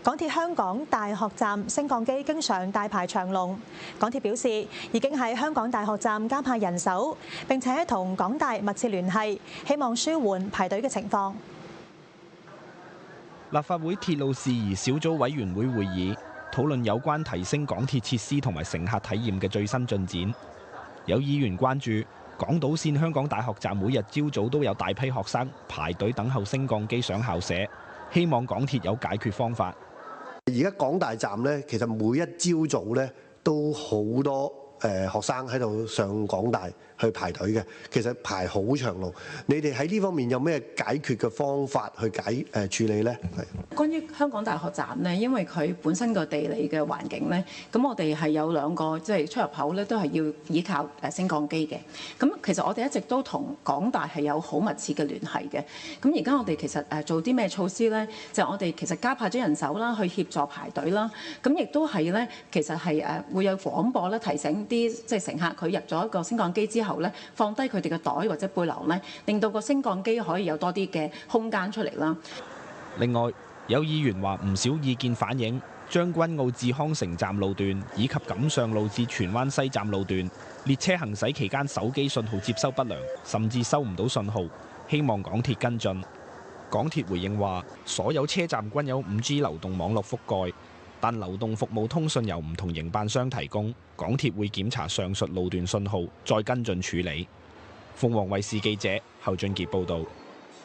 港鐵香港大學站升降機經常大排長龍，港鐵表示已經喺香港大學站加派人手，並且同港大密切聯繫，希望舒緩排隊嘅情況。立法會鐵路事宜小組委員會會議討論有關提升港鐵設施同埋乘客體驗嘅最新進展。有議員關注港島線香港大學站每日朝早都有大批學生排隊等候升降機上校舍，希望港鐵有解決方法。而家港大站咧，其實每一朝早咧都好多學生喺度上港大去排隊嘅，其實排好長路。你哋喺呢方面有咩解決嘅方法去處理呢？關於香港大學站呢，因為佢本身個地理嘅環境呢，咁我哋係有兩個即係出入口咧，都係要依靠升降機嘅。咁其實我哋一直都同港大係有好密切嘅聯繫嘅。咁而家我哋其實做啲咩措施呢？就係我哋其實加派咗人手啦，去協助排隊啦。咁亦都係咧，其實係會有廣播咧，提醒啲即係乘客佢入咗一個升降機之後咧，放低佢哋嘅袋或者背囊咧，令到個升降機可以有多啲嘅空間出嚟啦。另外，有議員話唔少意見反映將軍澳至康城站路段以及錦上路至荃灣西站路段列車行駛期間手機信號接收不良，甚至收唔到信號，希望港鐵跟進。港鐵回應話，所有車站均有 5G 流動網絡覆蓋，但流動服務通訊由唔同營辦商提供，港鐵會檢查上述路段信號，再跟進處理。鳳凰衛視記者侯俊傑報導。